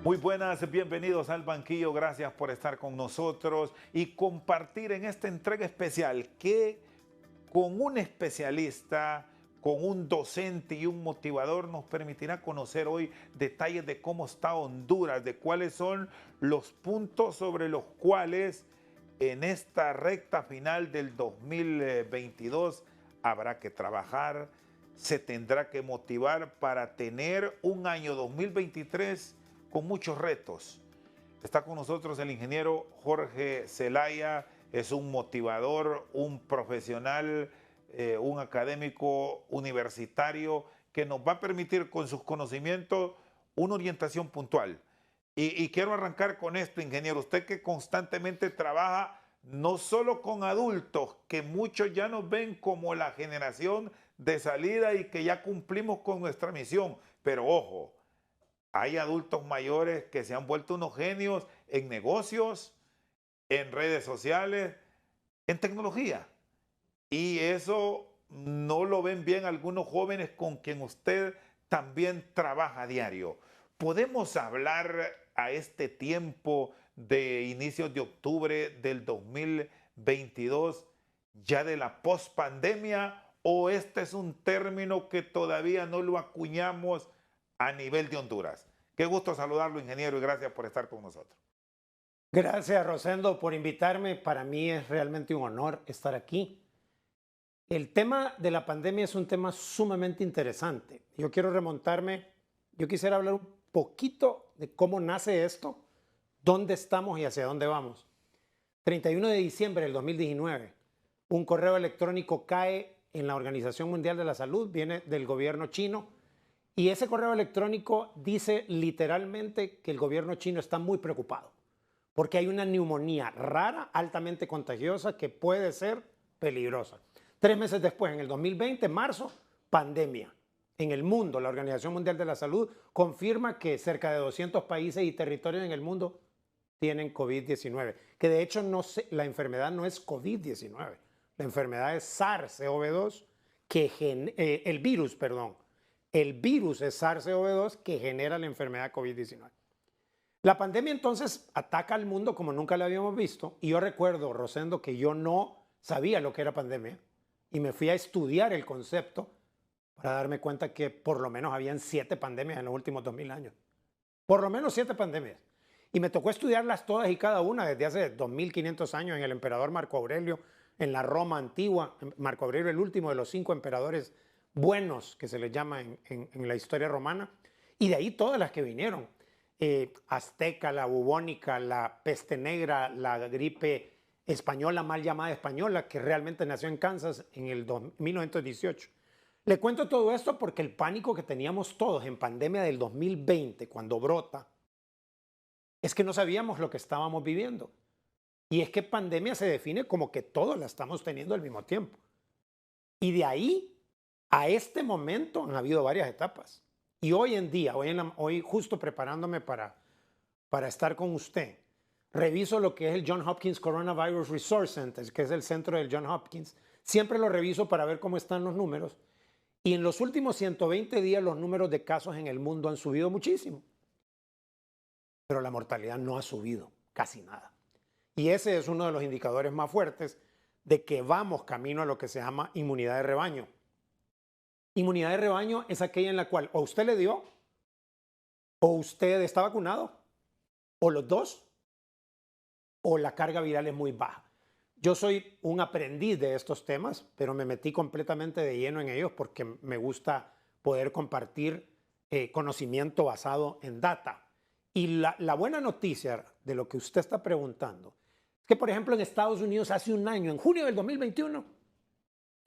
Muy buenas, bienvenidos al banquillo, gracias por estar con nosotros y compartir en esta entrega especial que con un especialista, con un docente y un motivador nos permitirá conocer hoy detalles de cómo está Honduras, de cuáles son los puntos sobre los cuales en esta recta final del 2022 habrá que trabajar, se tendrá que motivar para tener un año 2023 con muchos retos. Está con nosotros el ingeniero Jorge Zelaya, es un motivador, un profesional, un académico universitario que nos va a permitir con sus conocimientos una orientación puntual. Y quiero arrancar con esto, ingeniero. Usted que constantemente trabaja no solo con adultos, que muchos ya nos ven como la generación de salida y que ya cumplimos con nuestra misión, pero ojo, hay adultos mayores que se han vuelto unos genios en negocios, en redes sociales, en tecnología. Y eso no lo ven bien algunos jóvenes con quien usted también trabaja a diario. ¿Podemos hablar a este tiempo de inicios de octubre del 2022 ya de la pospandemia o este es un término que todavía no lo acuñamos a nivel de Honduras? Qué gusto saludarlo, ingeniero, y gracias por estar con nosotros. Gracias, Rosendo, por invitarme. Para mí es realmente un honor estar aquí. El tema de la pandemia es un tema sumamente interesante. Yo quisiera hablar un poquito de cómo nace esto, dónde estamos y hacia dónde vamos. 31 de diciembre del 2019, un correo electrónico cae en la Organización Mundial de la Salud, viene del gobierno chino, y ese correo electrónico dice literalmente que el gobierno chino está muy preocupado porque hay una neumonía rara, altamente contagiosa, que puede ser peligrosa. 3 meses después, en el 2020, marzo, pandemia. En el mundo, la Organización Mundial de la Salud confirma que cerca de 200 países y territorios en el mundo tienen COVID-19. Que de hecho la enfermedad no es COVID-19. La enfermedad es SARS-CoV-2, el virus, perdón. El virus es SARS-CoV-2 que genera la enfermedad COVID-19. La pandemia entonces ataca al mundo como nunca la habíamos visto. Y yo recuerdo, Rosendo, que yo no sabía lo que era pandemia y me fui a estudiar el concepto para darme cuenta que por lo menos habían 7 pandemias en los últimos 2000 años. Por lo menos 7 pandemias. Y me tocó estudiarlas todas y cada una desde hace 2500 años en el emperador Marco Aurelio, en la Roma antigua. Marco Aurelio, el último de los 5 emperadores buenos que se les llama en la historia romana. Y de ahí todas las que vinieron. Azteca, la bubónica, la peste negra, la gripe española, mal llamada española, que realmente nació en Kansas en el 1918. Le cuento todo esto porque el pánico que teníamos todos en pandemia del 2020, cuando brota, es que no sabíamos lo que estábamos viviendo. Y es que pandemia se define como que todos la estamos teniendo al mismo tiempo. Y de ahí a este momento han habido varias etapas. Y hoy en día, hoy justo preparándome para estar con usted, reviso lo que es el Johns Hopkins Coronavirus Resource Center, que es el centro del Johns Hopkins. Siempre lo reviso para ver cómo están los números. Y en los últimos 120 días los números de casos en el mundo han subido muchísimo. Pero la mortalidad no ha subido casi nada. Y ese es uno de los indicadores más fuertes de que vamos camino a lo que se llama inmunidad de rebaño. Inmunidad de rebaño es aquella en la cual o usted le dio, o usted está vacunado, o los dos, o la carga viral es muy baja. Yo soy un aprendiz de estos temas, pero me metí completamente de lleno en ellos porque me gusta poder compartir conocimiento basado en data. Y la buena noticia de lo que usted está preguntando es que, por ejemplo, en Estados Unidos hace un año, en junio del 2021,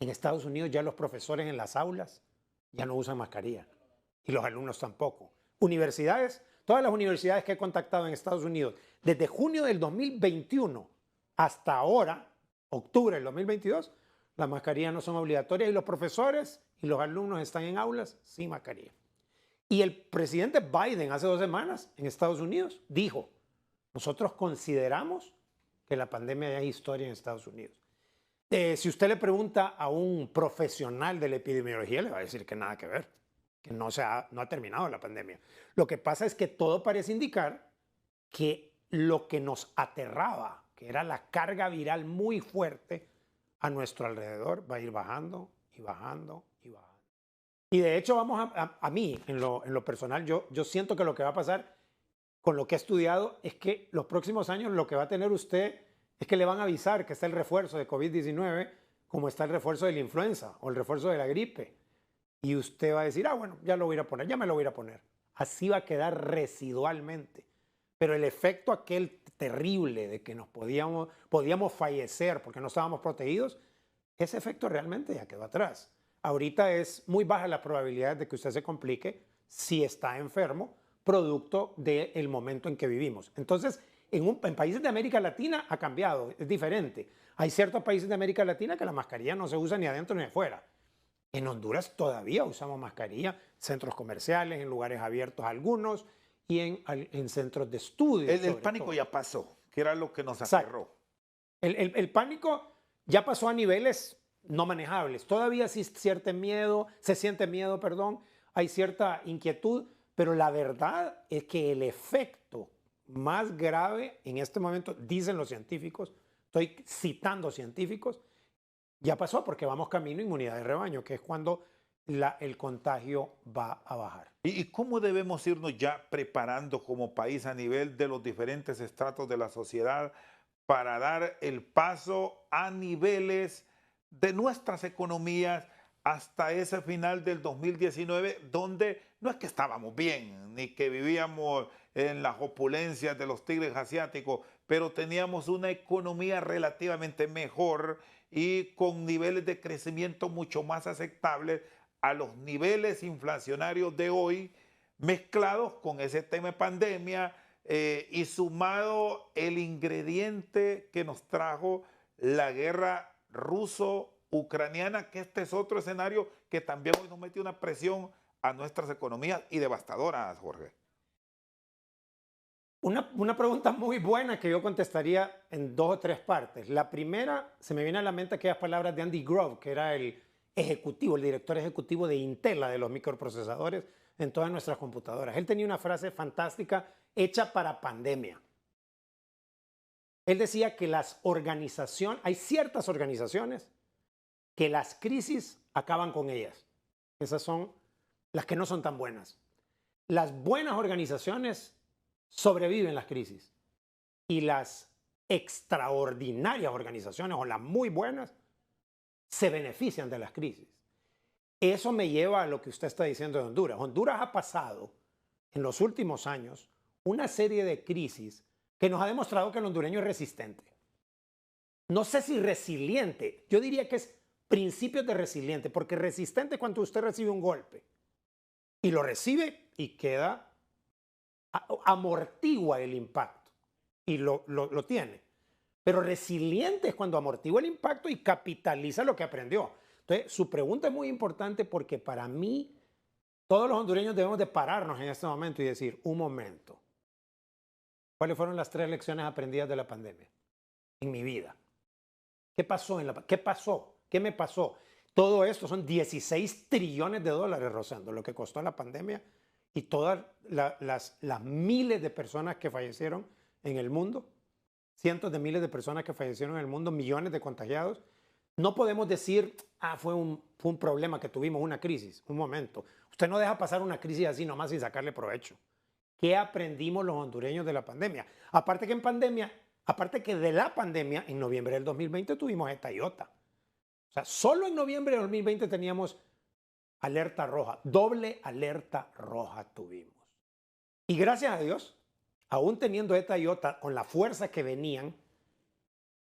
en Estados Unidos ya los profesores en las aulas ya no usan mascarilla y los alumnos tampoco. Universidades, todas las universidades que he contactado en Estados Unidos, desde junio del 2021 hasta ahora, octubre del 2022, las mascarillas no son obligatorias y los profesores y los alumnos están en aulas sin mascarilla. Y el presidente Biden hace 2 semanas en Estados Unidos dijo, nosotros consideramos que la pandemia ya es historia en Estados Unidos. Si usted le pregunta a un profesional de la epidemiología, le va a decir que nada que ver. que no ha terminado la pandemia. Lo que pasa es que todo parece indicar que lo que nos aterraba, que era la carga viral muy fuerte a nuestro alrededor, va a ir bajando y bajando y bajando. Y de hecho, a mí, en lo personal, yo siento que lo que va a pasar con lo que he estudiado es que los próximos años lo que va a tener usted es que le van a avisar que está el refuerzo de COVID-19 como está el refuerzo de la influenza o el refuerzo de la gripe. Y usted va a decir, bueno, ya lo voy a ir a poner, ya me lo voy a ir a poner. Así va a quedar residualmente. Pero el efecto aquel terrible de que podíamos fallecer porque no estábamos protegidos, ese efecto realmente ya quedó atrás. Ahorita es muy baja la probabilidad de que usted se complique si está enfermo, producto del momento en que vivimos. Entonces, en países de América Latina ha cambiado, es diferente. Hay ciertos países de América Latina que la mascarilla no se usa ni adentro ni afuera. En Honduras todavía usamos mascarilla, centros comerciales, en lugares abiertos algunos y en centros de estudio. El pánico ya pasó, que era lo que nos aferró. El pánico ya pasó a niveles no manejables. Todavía sí se siente miedo, perdón, hay cierta inquietud, pero la verdad es que el efecto más grave en este momento, dicen los científicos, estoy citando científicos, ya pasó porque vamos camino a inmunidad de rebaño, que es cuando el contagio va a bajar. ¿Y cómo debemos irnos ya preparando como país a nivel de los diferentes estratos de la sociedad para dar el paso a niveles de nuestras economías hasta ese final del 2019, donde no es que estábamos bien, ni que vivíamos en las opulencias de los tigres asiáticos, pero teníamos una economía relativamente mejor y con niveles de crecimiento mucho más aceptables a los niveles inflacionarios de hoy, mezclados con ese tema de pandemia y sumado el ingrediente que nos trajo la guerra ruso-ucraniana, que este es otro escenario que también hoy nos mete una presión a nuestras economías y devastadoras, Jorge. Una pregunta muy buena que yo contestaría en 2 o 3 partes. La primera, se me viene a la mente aquellas palabras de Andy Grove, que era el director ejecutivo de Intel, de los microprocesadores en todas nuestras computadoras. Él tenía una frase fantástica hecha para pandemia. Él decía que hay ciertas organizaciones que las crisis acaban con ellas. Esas son las que no son tan buenas. Las buenas organizaciones sobreviven las crisis y las extraordinarias organizaciones o las muy buenas se benefician de las crisis. Eso me lleva a lo que usted está diciendo de Honduras. Honduras ha pasado en los últimos años una serie de crisis que nos ha demostrado que el hondureño es resistente. No sé si resiliente, yo diría que es principios de resiliente, porque resistente cuando usted recibe un golpe y lo recibe y amortigua el impacto y lo tiene. Pero resiliente es cuando amortigua el impacto y capitaliza lo que aprendió. Entonces, su pregunta es muy importante porque para mí, todos los hondureños debemos de pararnos en este momento y decir, un momento, ¿cuáles fueron las 3 lecciones aprendidas de la pandemia en mi vida? ¿Qué pasó? ¿Qué pasó? ¿Qué me pasó? Todo esto son 16 trillones de dólares, Rosendo, lo que costó la pandemia y todas las miles de personas que fallecieron en el mundo, cientos de miles de personas que fallecieron en el mundo, millones de contagiados. No podemos decir, fue un problema que tuvimos, una crisis. Un momento. Usted no deja pasar una crisis así nomás sin sacarle provecho. ¿Qué aprendimos los hondureños de la pandemia? Aparte que de la pandemia, en noviembre del 2020 tuvimos esta iota. O sea, solo en noviembre del 2020 teníamos alerta roja, doble alerta roja tuvimos. Y gracias a Dios, aún teniendo esta iota con la fuerza que venían,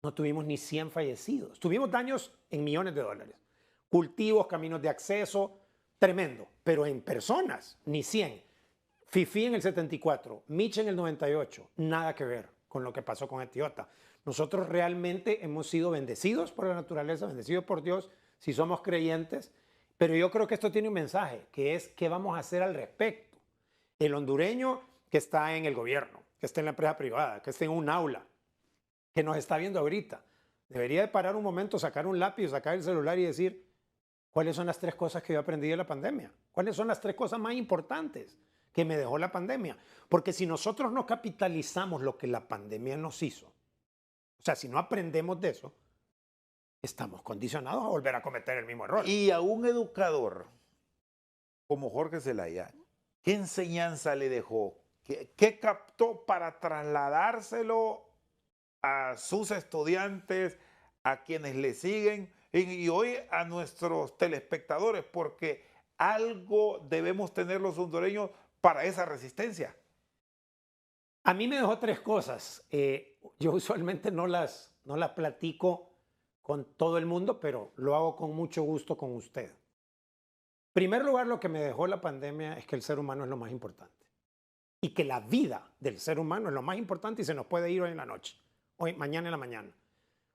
no tuvimos ni 100 fallecidos. Tuvimos daños en millones de dólares. Cultivos, caminos de acceso, tremendo. Pero en personas, ni 100. Fifi en el 74, Miche en el 98, nada que ver con lo que pasó con esta iota. Nosotros realmente hemos sido bendecidos por la naturaleza, bendecidos por Dios, si somos creyentes. Pero yo creo que esto tiene un mensaje, que es qué vamos a hacer al respecto. El hondureño que está en el gobierno, que está en la empresa privada, que está en un aula, que nos está viendo ahorita, debería de parar un momento, sacar un lápiz, sacar el celular y decir, ¿Cuáles son las 3 cosas que yo aprendí de la pandemia? ¿Cuáles son las 3 cosas más importantes que me dejó la pandemia? Porque si nosotros no capitalizamos lo que la pandemia nos hizo, o sea, si no aprendemos de eso, estamos condicionados a volver a cometer el mismo error. Y a un educador como Jorge Zelaya, ¿qué enseñanza le dejó? ¿Qué captó para trasladárselo a sus estudiantes, a quienes le siguen y hoy a nuestros telespectadores? Porque algo debemos tener los hondureños para esa resistencia. A mí me dejó 3 cosas. Yo usualmente no las platico con todo el mundo, pero lo hago con mucho gusto con usted. En primer lugar, lo que me dejó la pandemia es que el ser humano es lo más importante y que la vida del ser humano es lo más importante y se nos puede ir hoy en la noche, hoy, mañana en la mañana.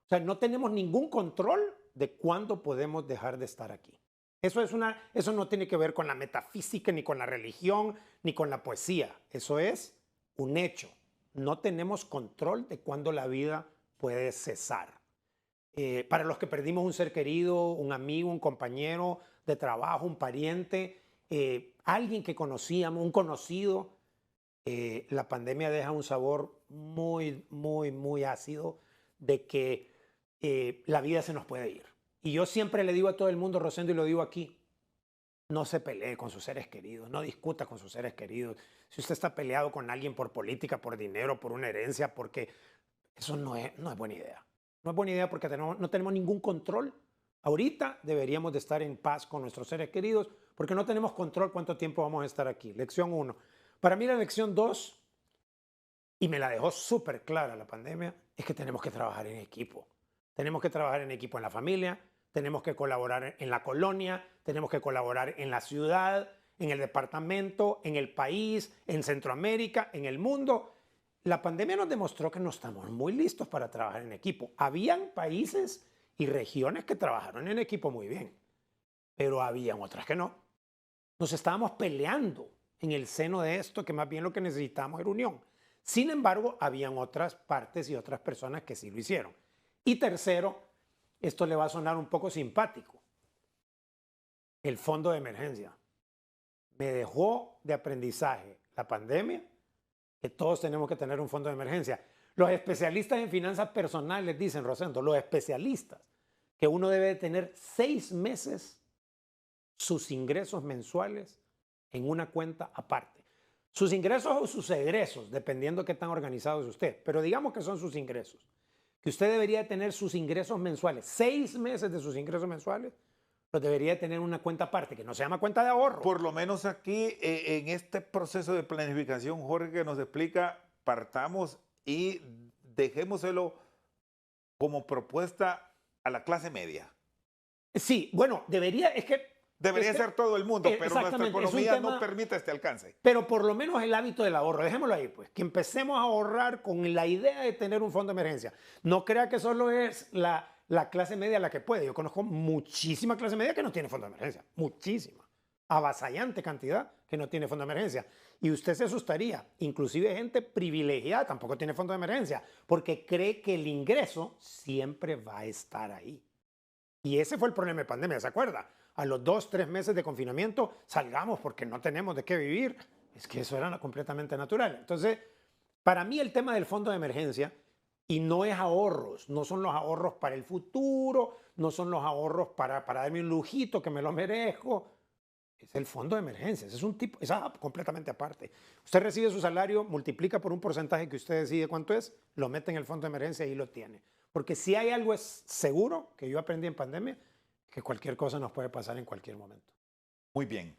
O sea, no tenemos ningún control de cuándo podemos dejar de estar aquí. Eso no tiene que ver con la metafísica, ni con la religión, ni con la poesía. Eso es un hecho. No tenemos control de cuándo la vida puede cesar. Para los que perdimos un ser querido, un amigo, un compañero de trabajo, un pariente, alguien que conocíamos, un conocido, la pandemia deja un sabor muy, muy, muy ácido de que la vida se nos puede ir. Y yo siempre le digo a todo el mundo, Rosendo, y lo digo aquí, no se pelee con sus seres queridos, no discuta con sus seres queridos. Si usted está peleado con alguien por política, por dinero, por una herencia, porque eso no es buena idea. No es buena idea porque no tenemos ningún control. Ahorita deberíamos de estar en paz con nuestros seres queridos porque no tenemos control cuánto tiempo vamos a estar aquí. Lección 1. Para mí la lección 2, y me la dejó súper clara la pandemia, es que tenemos que trabajar en equipo. Tenemos que trabajar en equipo en la familia, tenemos que colaborar en la colonia, tenemos que colaborar en la ciudad, en el departamento, en el país, en Centroamérica, en el mundo. La pandemia nos demostró que no estamos muy listos para trabajar en equipo. Habían países y regiones que trabajaron en equipo muy bien, pero habían otras que no. Nos estábamos peleando en el seno de esto, que más bien lo que necesitábamos era unión. Sin embargo, habían otras partes y otras personas que sí lo hicieron. Y tercero, esto le va a sonar un poco simpático, el fondo de emergencia. Me dejó de aprendizaje la pandemia que todos tenemos que tener un fondo de emergencia. Los especialistas en finanzas personales dicen, Rosendo, los especialistas, que uno debe tener 6 meses sus ingresos mensuales en una cuenta aparte. Sus ingresos o sus egresos, dependiendo de qué tan organizado es usted, pero digamos que son sus ingresos. Que usted debería tener sus ingresos mensuales, 6 meses de sus ingresos mensuales, los debería tener en una cuenta aparte, que no se llama cuenta de ahorro. Por lo menos aquí, en este proceso de planificación, Jorge nos explica, partamos y dejémoselo como propuesta a la clase media. Sí, bueno, debería ser todo el mundo, pero nuestra economía no permite este alcance. Pero por lo menos el hábito del ahorro, dejémoslo ahí, pues, que empecemos a ahorrar con la idea de tener un fondo de emergencia. No crea que solo es la clase media la que puede. Yo conozco muchísima clase media que no tiene fondo de emergencia, muchísima, avasallante cantidad que no tiene fondo de emergencia. Y usted se asustaría, inclusive gente privilegiada tampoco tiene fondo de emergencia, porque cree que el ingreso siempre va a estar ahí. Y ese fue el problema de pandemia, ¿se acuerda? A los 2, 3 meses de confinamiento salgamos porque no tenemos de qué vivir. Es que eso era completamente natural. Entonces, para mí el tema del fondo de emergencia, y no es ahorros, no son los ahorros para el futuro, no son los ahorros para darme un lujito que me lo merezco, es el fondo de emergencia, es completamente aparte. Usted recibe su salario, multiplica por un porcentaje que usted decide cuánto es, lo mete en el fondo de emergencia y lo tiene. Porque si hay algo es seguro que yo aprendí en pandemia, que cualquier cosa nos puede pasar en cualquier momento. Muy bien.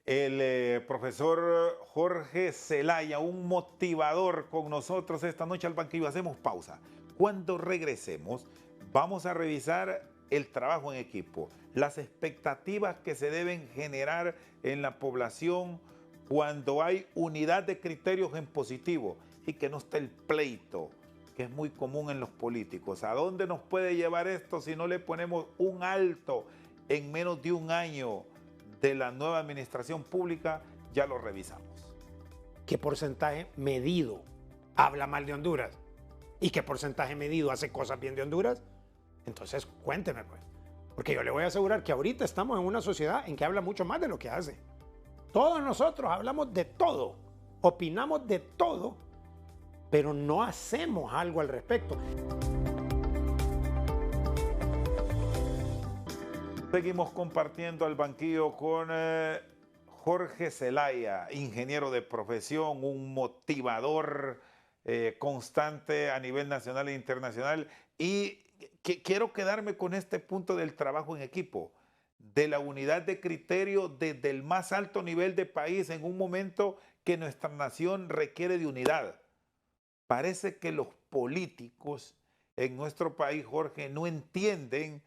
El profesor Jorge Zelaya, un motivador con nosotros esta noche al banquillo. Hacemos pausa. Cuando regresemos, vamos a revisar el trabajo en equipo, las expectativas que se deben generar en la población cuando hay unidad de criterios en positivo y que no esté el pleito, que es muy común en los políticos. ¿A dónde nos puede llevar esto si no le ponemos un alto en menos de un año de la nueva administración pública? Ya lo revisamos. ¿Qué porcentaje medido habla mal de Honduras? ¿Y qué porcentaje medido hace cosas bien de Honduras? Entonces, cuénteme, pues. Porque yo le voy a asegurar que ahorita estamos en una sociedad en que habla mucho más de lo que hace. Todos nosotros hablamos de todo, opinamos de todo, pero no hacemos algo al respecto. Seguimos compartiendo al banquillo con Jorge Zelaya, ingeniero de profesión, un motivador constante a nivel nacional e internacional. Y quiero quedarme con este punto del trabajo en equipo, de la unidad de criterio desde el más alto nivel de país en un momento que nuestra nación requiere de unidad. Parece que los políticos en nuestro país, Jorge, no entienden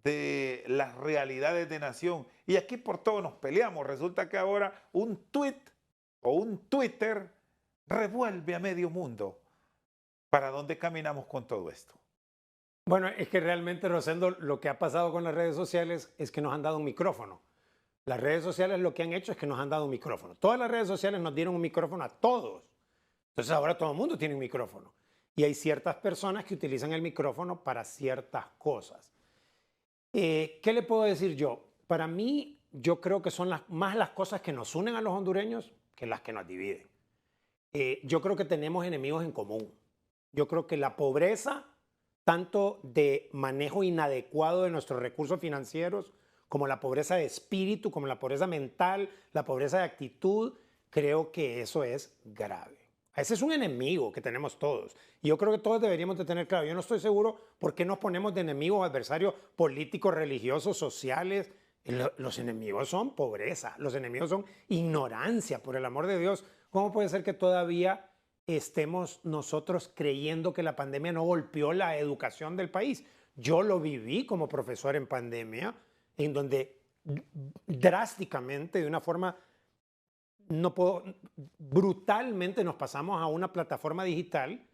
de las realidades de nación. Y aquí por todo nos peleamos. Resulta que ahora un tweet o un Twitter revuelve a medio mundo. ¿Para dónde caminamos con todo esto? Bueno, es que realmente, Rosendo, lo que ha pasado con las redes sociales es que nos han dado un micrófono. Las redes sociales lo que han hecho es que nos han dado un micrófono. Todas las redes sociales nos dieron un micrófono a todos. Entonces ahora todo el mundo tiene un micrófono. Y hay ciertas personas que utilizan el micrófono para ciertas cosas. ¿Qué le puedo decir yo? Para mí, yo creo que son más las cosas que nos unen a los hondureños que las que nos dividen. Yo creo que tenemos enemigos en común. Yo creo que la pobreza, tanto de manejo inadecuado de nuestros recursos financieros, como la pobreza de espíritu, como la pobreza mental, la pobreza de actitud, creo que eso es grave. Ese es un enemigo que tenemos todos. Y yo creo que todos deberíamos de tener claro. Yo no estoy seguro por qué nos ponemos de enemigos, adversarios políticos, religiosos, sociales. Los enemigos son pobreza, los enemigos son ignorancia, por el amor de Dios. ¿Cómo puede ser que todavía estemos nosotros creyendo que la pandemia no golpeó la educación del país? Yo lo viví como profesor en pandemia, en donde drásticamente, de una forma brutalmente nos pasamos a una plataforma digital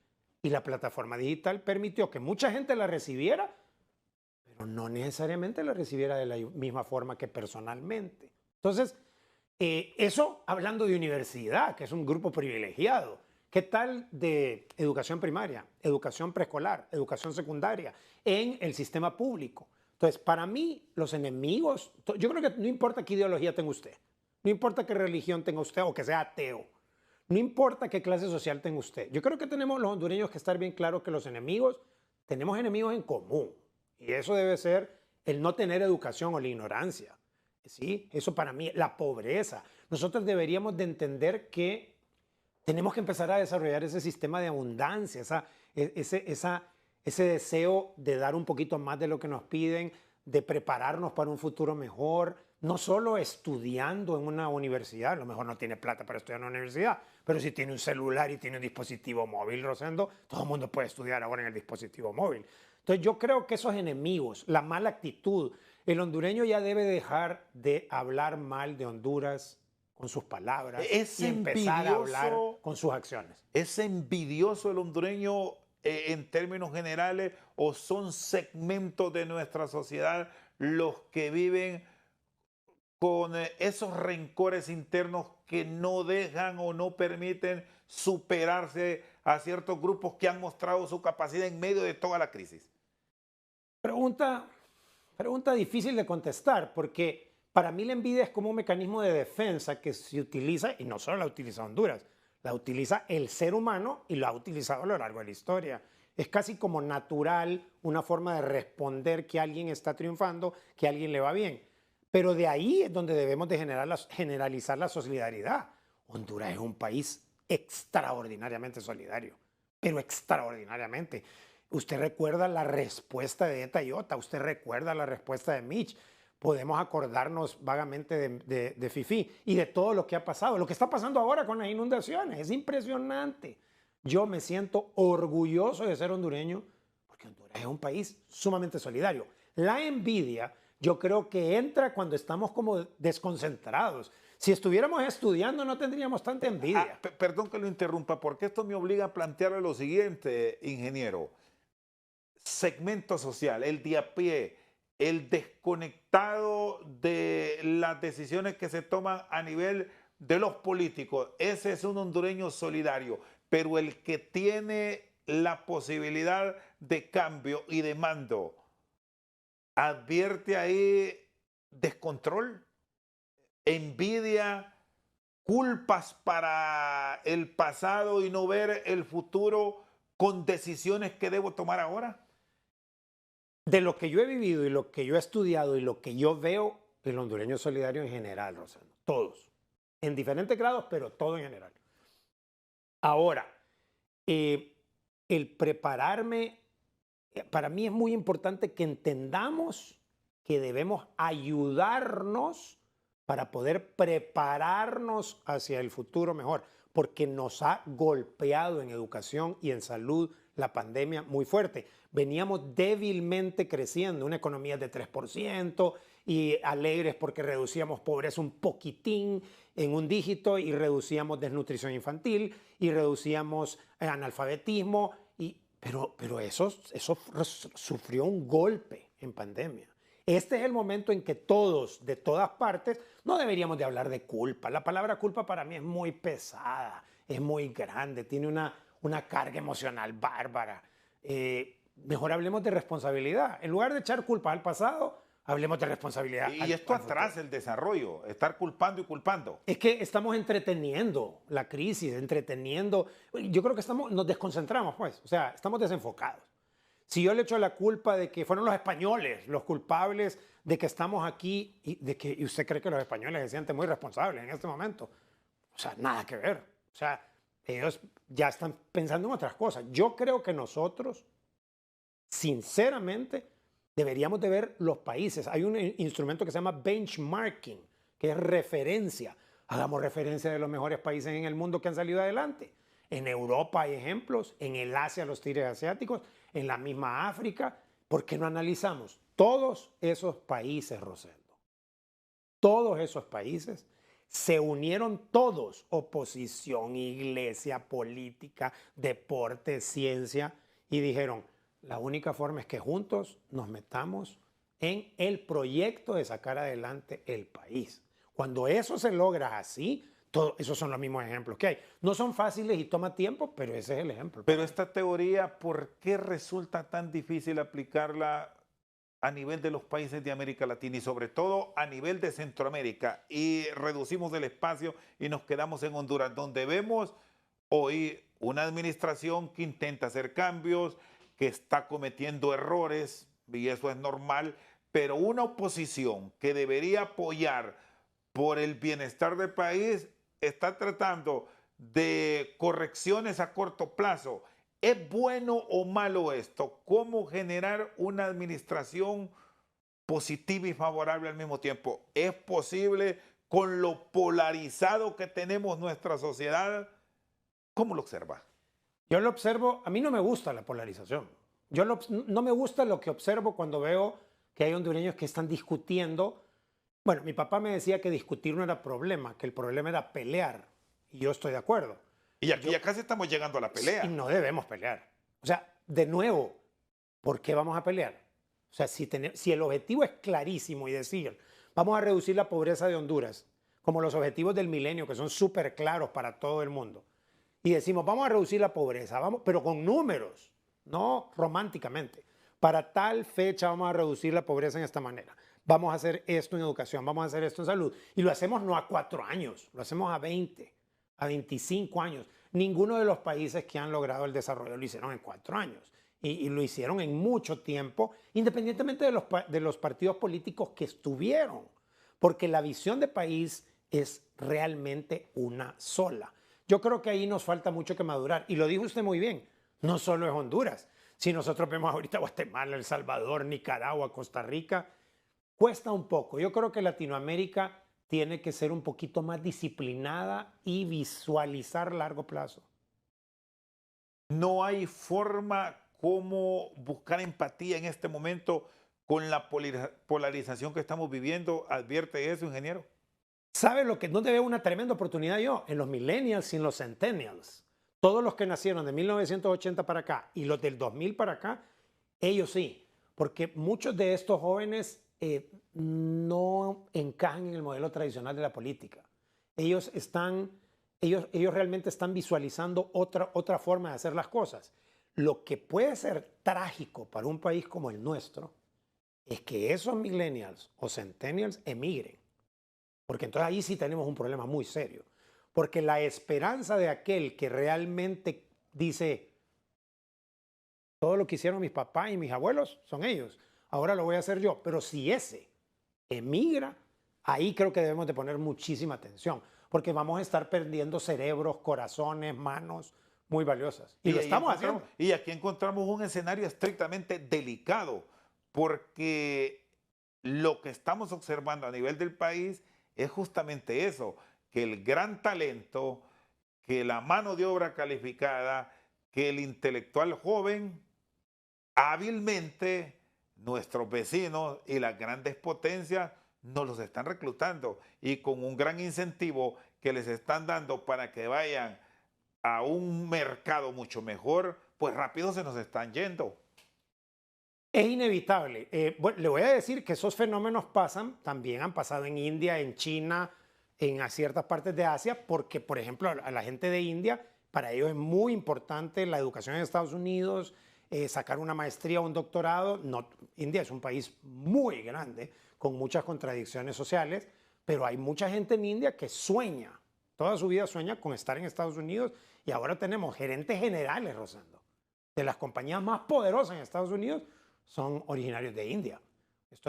y la plataforma digital permitió que mucha gente la recibiera, pero no necesariamente la recibiera de la misma forma que personalmente. Entonces, eso hablando de universidad, que es un grupo privilegiado. ¿Qué tal de educación primaria, educación preescolar, educación secundaria en el sistema público? Entonces, para mí, los enemigos, yo creo que no importa qué ideología tenga usted, no importa qué religión tenga usted o que sea ateo, no importa qué clase social tenga usted. Yo creo que tenemos los hondureños que estar bien claros que los enemigos, tenemos enemigos en común. Y eso debe ser el no tener educación o la ignorancia. ¿Sí? Eso para mí, la pobreza. Nosotros deberíamos de entender que tenemos que empezar a desarrollar ese sistema de abundancia, ese deseo de dar un poquito más de lo que nos piden, de prepararnos para un futuro mejor, no solo estudiando en una universidad, a lo mejor no tiene plata para estudiar en una universidad, pero si tiene un celular y tiene un dispositivo móvil, Rosendo, todo el mundo puede estudiar ahora en el dispositivo móvil. Entonces yo creo que esos enemigos, la mala actitud, el hondureño ya debe dejar de hablar mal de Honduras con sus palabras y empezar a hablar con sus acciones. ¿Es envidioso el hondureño en términos generales o son segmentos de nuestra sociedad los que viven con esos rencores internos que no dejan o no permiten superarse a ciertos grupos que han mostrado su capacidad en medio de toda la crisis? Pregunta difícil de contestar, porque para mí la envidia es como un mecanismo de defensa que se utiliza, y no solo la utiliza Honduras, la utiliza el ser humano y lo ha utilizado a lo largo de la historia. Es casi como natural, una forma de responder que alguien está triunfando, que a alguien le va bien. Pero de ahí es donde debemos de generalizar la solidaridad. Honduras es un país extraordinariamente solidario, pero extraordinariamente. Usted recuerda la respuesta de Eta Iota, usted recuerda la respuesta de Mitch. Podemos acordarnos vagamente de Fifi y de todo lo que ha pasado. Lo que está pasando ahora con las inundaciones es impresionante. Yo me siento orgulloso de ser hondureño porque Honduras es un país sumamente solidario. La envidia yo creo que entra cuando estamos como desconcentrados. Si estuviéramos estudiando no tendríamos tanta envidia. Perdón que lo interrumpa, porque esto me obliga a plantearle lo siguiente, ingeniero. Segmento social, el de a pie, el desconectado de las decisiones que se toman a nivel de los políticos. Ese es un hondureño solidario, pero el que tiene la posibilidad de cambio y de mando, advierte ahí descontrol, envidia, culpas para el pasado y no ver el futuro con decisiones que debo tomar ahora. De lo que yo he vivido y lo que yo he estudiado y lo que yo veo, el hondureño es solidario en general, Rosendo. Todos. En diferentes grados, pero todo en general. Ahora, el prepararme, para mí es muy importante que entendamos que debemos ayudarnos para poder prepararnos hacia el futuro mejor, porque nos ha golpeado en educación y en salud la pandemia muy fuerte. Veníamos débilmente creciendo, una economía de 3% y alegres porque reducíamos pobreza un poquitín en un dígito y reducíamos desnutrición infantil y reducíamos analfabetismo, pero eso sufrió un golpe en pandemia. Este es el momento en que todos, de todas partes, no deberíamos de hablar de culpa. La palabra culpa para mí es muy pesada, es muy grande, tiene una carga emocional bárbara. Mejor hablemos de responsabilidad. En lugar de echar culpa al pasado, hablemos de responsabilidad. Y esto atrasa el desarrollo, estar culpando y culpando. Es que estamos entreteniendo la crisis, entreteniendo. Yo creo que nos desconcentramos, pues. O sea, estamos desenfocados. Si yo le echo la culpa de que fueron los españoles los culpables de que estamos aquí y usted cree que los españoles se sienten muy responsables en este momento, o sea, nada que ver. O sea, ellos ya están pensando en otras cosas. Yo creo que nosotros, sinceramente, deberíamos de ver los países. Hay un instrumento que se llama benchmarking, que es referencia. Hagamos referencia de los mejores países en el mundo que han salido adelante. En Europa hay ejemplos, en el Asia los tigres asiáticos, en la misma África. ¿Por qué no analizamos todos esos países, Rosendo? Todos esos países se unieron todos, oposición, iglesia, política, deporte, ciencia, y dijeron, la única forma es que juntos nos metamos en el proyecto de sacar adelante el país. Cuando eso se logra así, esos son los mismos ejemplos que hay. No son fáciles y toma tiempo, pero ese es el ejemplo. Pero esta teoría, ¿por qué resulta tan difícil aplicarla a nivel de los países de América Latina y sobre todo a nivel de Centroamérica? Y reducimos el espacio y nos quedamos en Honduras, donde vemos hoy una administración que intenta hacer cambios, que está cometiendo errores, y eso es normal, pero una oposición que debería apoyar por el bienestar del país está tratando de correcciones a corto plazo. ¿Es bueno o malo esto? ¿Cómo generar una administración positiva y favorable al mismo tiempo? ¿Es posible con lo polarizado que tenemos nuestra sociedad? ¿Cómo lo observa? Yo lo observo, a mí no me gusta la polarización. No me gusta lo que observo cuando veo que hay hondureños que están discutiendo. Bueno, mi papá me decía que discutir no era problema, que el problema era pelear. Y yo estoy de acuerdo. Y aquí ya casi estamos llegando a la pelea. Y no debemos pelear. O sea, de nuevo, ¿por qué vamos a pelear? O sea, si el objetivo es clarísimo y decir, vamos a reducir la pobreza de Honduras, como los objetivos del milenio, que son súper claros para todo el mundo, y decimos, vamos a reducir la pobreza, pero con números, no románticamente. Para tal fecha vamos a reducir la pobreza en esta manera. Vamos a hacer esto en educación, vamos a hacer esto en salud. Y lo hacemos no a 4 años, lo hacemos a 20, a 25 años. Ninguno de los países que han logrado el desarrollo lo hicieron en 4 años. Y lo hicieron en mucho tiempo, independientemente de los partidos políticos que estuvieron. Porque la visión de país es realmente una sola. Yo creo que ahí nos falta mucho que madurar. Y lo dijo usted muy bien, no solo es Honduras. Si nosotros vemos ahorita Guatemala, El Salvador, Nicaragua, Costa Rica, cuesta un poco. Yo creo que Latinoamérica tiene que ser un poquito más disciplinada y visualizar a largo plazo. No hay forma como buscar empatía en este momento con la polarización que estamos viviendo. ¿Advierte eso, ingeniero? ¿Sabe lo que no veo una tremenda oportunidad yo? En los millennials y en los centennials. Todos los que nacieron de 1980 para acá y los del 2000 para acá, ellos sí. Porque muchos de estos jóvenes no encajan en el modelo tradicional de la política. Ellos realmente están visualizando otra forma de hacer las cosas. Lo que puede ser trágico para un país como el nuestro es que esos millennials o centennials emigren. Porque entonces ahí sí tenemos un problema muy serio. Porque la esperanza de aquel que realmente dice, todo lo que hicieron mis papás y mis abuelos son ellos, ahora lo voy a hacer yo. Pero si ese emigra, ahí creo que debemos de poner muchísima atención. Porque vamos a estar perdiendo cerebros, corazones, manos muy valiosas. Y lo estamos haciendo. Y aquí encontramos un escenario estrictamente delicado, porque lo que estamos observando a nivel del país es justamente eso, que el gran talento, que la mano de obra calificada, que el intelectual joven, hábilmente nuestros vecinos y las grandes potencias nos los están reclutando y con un gran incentivo que les están dando para que vayan a un mercado mucho mejor, pues rápido se nos están yendo. Es inevitable. Bueno, le voy a decir que esos fenómenos pasan, también han pasado en India, en China, en ciertas partes de Asia, porque, por ejemplo, a la gente de India, para ellos es muy importante la educación en Estados Unidos, sacar una maestría o un doctorado. No, India es un país muy grande, con muchas contradicciones sociales, pero hay mucha gente en India que sueña, toda su vida sueña con estar en Estados Unidos, y ahora tenemos gerentes generales, Rosendo, de las compañías más poderosas en Estados Unidos, son originarios de India.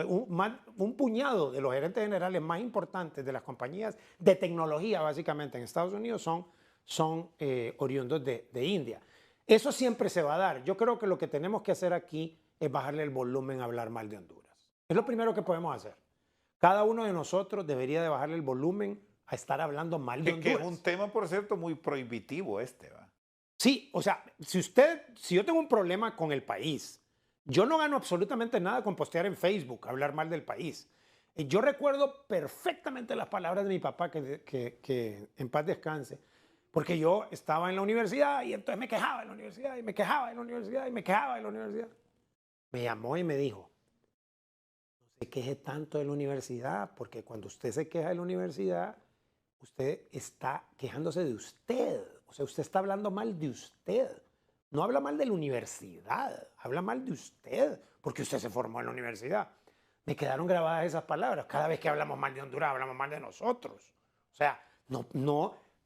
Un puñado de los gerentes generales más importantes de las compañías de tecnología, básicamente, en Estados Unidos son oriundos de India. Eso siempre se va a dar. Yo creo que lo que tenemos que hacer aquí es bajarle el volumen a hablar mal de Honduras. Es lo primero que podemos hacer. Cada uno de nosotros debería de bajarle el volumen a estar hablando mal de Honduras. Que es un tema, por cierto, muy prohibitivo ¿va? Sí, o sea, si yo tengo un problema con el país, yo no gano absolutamente nada con postear en Facebook, hablar mal del país. Yo recuerdo perfectamente las palabras de mi papá, que en paz descanse, porque yo estaba en la universidad y entonces me quejaba en la universidad y me quejaba en la universidad y me quejaba en la universidad. Me llamó y me dijo, no se queje tanto de la universidad, porque cuando usted se queja de la universidad, usted está quejándose de usted. O sea, usted está hablando mal de usted. No habla mal de la universidad, habla mal de usted, porque usted se formó en la universidad. Me quedaron grabadas esas palabras. Cada vez que hablamos mal de Honduras, hablamos mal de nosotros. O sea,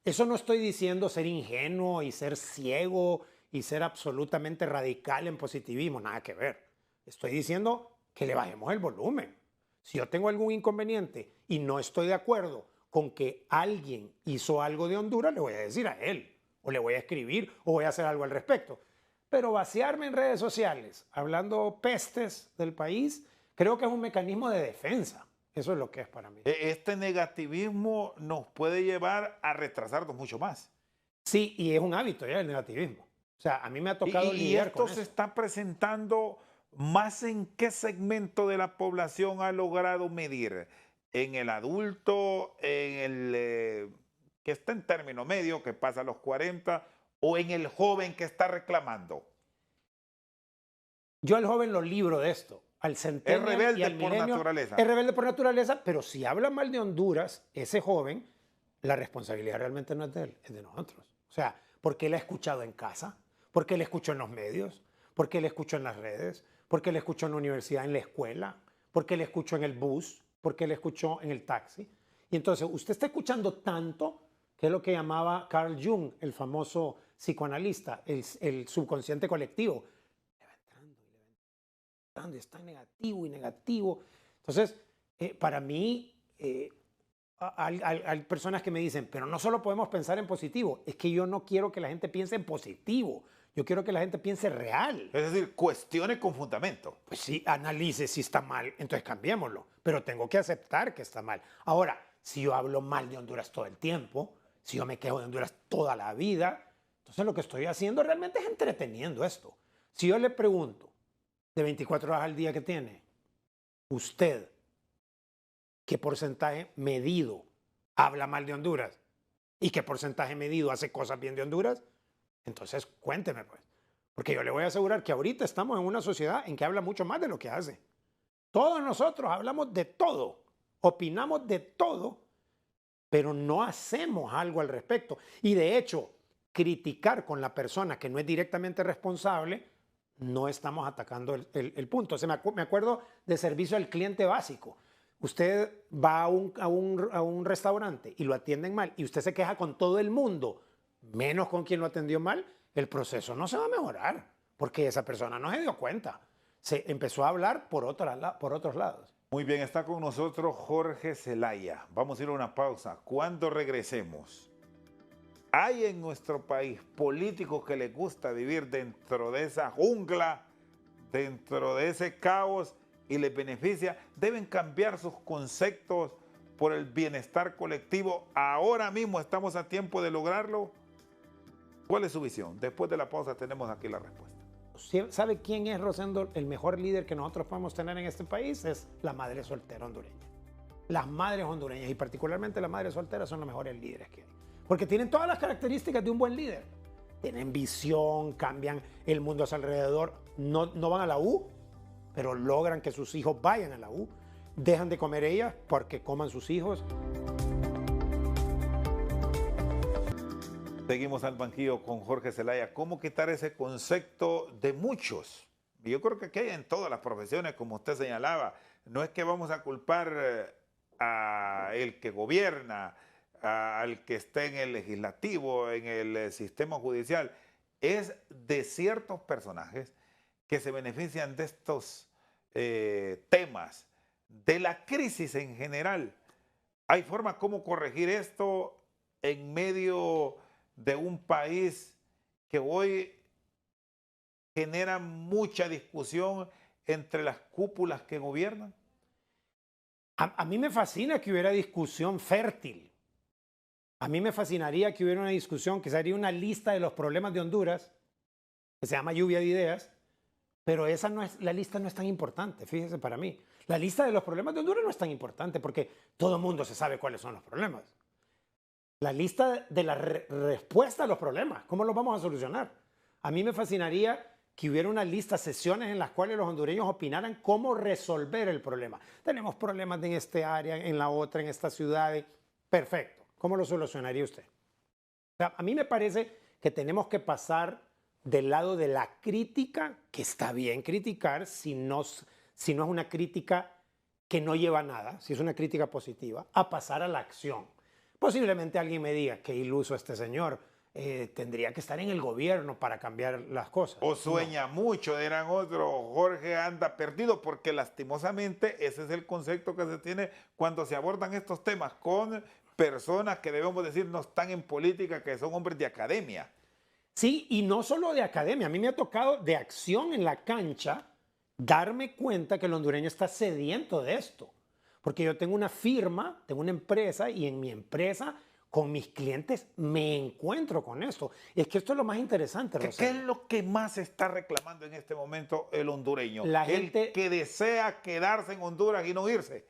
eso no estoy diciendo ser ingenuo y ser ciego y ser absolutamente radical en positivismo, nada que ver. Estoy diciendo que le bajemos el volumen. Si yo tengo algún inconveniente y no estoy de acuerdo con que alguien hizo algo de Honduras, le voy a decir a él, o le voy a escribir, o voy a hacer algo al respecto. Pero vaciarme en redes sociales, hablando pestes del país, creo que es un mecanismo de defensa. Eso es lo que es para mí. Este negativismo nos puede llevar a retrasarnos mucho más. Sí, y es un hábito ya el negativismo. O sea, a mí me ha tocado lidiar con eso. ¿Y esto se está presentando más en qué segmento de la población ha logrado medir? ¿En el adulto, en el que está en término medio, que pasa a los 40, o en el joven que está reclamando? Yo al joven lo libro de esto. Al centennial es rebelde y al por naturaleza. Es rebelde por naturaleza, pero si habla mal de Honduras, ese joven, la responsabilidad realmente no es de él, es de nosotros. O sea, porque él ha escuchado en casa, porque él escuchó en los medios, porque él escuchó en las redes, porque él escuchó en la universidad, en la escuela, porque él escuchó en el bus, porque él escuchó en el taxi. Y entonces usted está escuchando tanto, que es lo que llamaba Carl Jung, el famoso psicoanalista, el subconsciente colectivo. Le va entrando y está negativo y negativo. Entonces, para mí, hay personas que me dicen, pero no solo podemos pensar en positivo, es que yo no quiero que la gente piense en positivo, yo quiero que la gente piense real. Es decir, cuestione con fundamento. Pues sí, analice si está mal, entonces cambiémoslo, pero tengo que aceptar que está mal. Ahora, si yo hablo mal de Honduras todo el tiempo, si yo me quejo de Honduras toda la vida, entonces lo que estoy haciendo realmente es entreteniendo esto. Si yo le pregunto, de 24 horas al día que tiene, usted, ¿qué porcentaje medido habla mal de Honduras? ¿Y qué porcentaje medido hace cosas bien de Honduras? Entonces, cuénteme, pues. Porque yo le voy a asegurar que ahorita estamos en una sociedad en que habla mucho más de lo que hace. Todos nosotros hablamos de todo, opinamos de todo, pero no hacemos algo al respecto. Y de hecho, criticar con la persona que no es directamente responsable no estamos atacando el punto. O sea, me acuerdo de servicio al cliente básico. Usted va a un restaurante y lo atienden mal y usted se queja con todo el mundo, menos con quien lo atendió mal, el proceso no se va a mejorar porque esa persona no se dio cuenta. Se empezó a hablar por otros lados. Muy bien, está con nosotros Jorge Zelaya. Vamos a ir a una pausa. Cuando regresemos, ¿hay en nuestro país políticos que les gusta vivir dentro de esa jungla, dentro de ese caos y les beneficia? ¿Deben cambiar sus conceptos por el bienestar colectivo? ¿Ahora mismo estamos a tiempo de lograrlo? ¿Cuál es su visión? Después de la pausa tenemos aquí la respuesta. ¿Sabe quién es, Rosendo, el mejor líder que nosotros podemos tener en este país? Es la madre soltera hondureña. Las madres hondureñas y particularmente las madres solteras son los mejores líderes que hay. Porque tienen todas las características de un buen líder. Tienen visión, cambian el mundo a su alrededor, no van a la U, pero logran que sus hijos vayan a la U. Dejan de comer ellas porque coman sus hijos. Seguimos al banquillo con Jorge Zelaya. ¿Cómo quitar ese concepto de muchos? Yo creo que aquí hay en todas las profesiones, como usted señalaba. No es que vamos a culpar al que gobierna, al que esté en el legislativo, en el sistema judicial. Es de ciertos personajes que se benefician de estos temas, de la crisis en general. ¿Hay forma cómo corregir esto en medio de un país que hoy genera mucha discusión entre las cúpulas que gobiernan? A mí me fascina que hubiera discusión fértil. A mí me fascinaría que hubiera una discusión que sería una lista de los problemas de Honduras, que se llama lluvia de ideas, pero la lista no es tan importante, fíjese, para mí. La lista de los problemas de Honduras no es tan importante porque todo el mundo se sabe cuáles son los problemas. La lista de la respuesta a los problemas, ¿cómo los vamos a solucionar? A mí me fascinaría que hubiera una lista, sesiones en las cuales los hondureños opinaran cómo resolver el problema. Tenemos problemas en este área, en la otra, en esta ciudad. Perfecto. ¿Cómo lo solucionaría usted? O sea, a mí me parece que tenemos que pasar del lado de la crítica, que está bien criticar si no es una crítica que no lleva a nada, si es una crítica positiva, a pasar a la acción. Posiblemente alguien me diga que iluso este señor, tendría que estar en el gobierno para cambiar las cosas. O sueña mucho, dirán otros, Jorge anda perdido, porque lastimosamente ese es el concepto que se tiene cuando se abordan estos temas con personas que debemos decir no están en política, que son hombres de academia. Sí, y no solo de academia, a mí me ha tocado de acción en la cancha darme cuenta que el hondureño está sediento de esto. Porque yo tengo una firma, tengo una empresa y en mi empresa, con mis clientes, me encuentro con esto. Y es que esto es lo más interesante, Rosendo. ¿Qué es lo que más está reclamando en este momento el hondureño? La gente, el que desea quedarse en Honduras y no irse.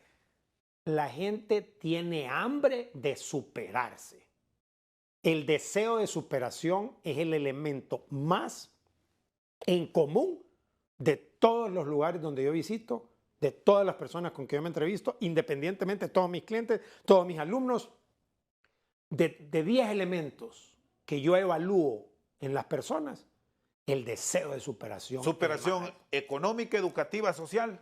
La gente tiene hambre de superarse. El deseo de superación es el elemento más en común de todos los lugares donde yo visito, de todas las personas con que yo me entrevisto, independientemente de todos mis clientes, todos mis alumnos, de 10 elementos que yo evalúo en las personas, el deseo de superación. Superación económica, educativa, social.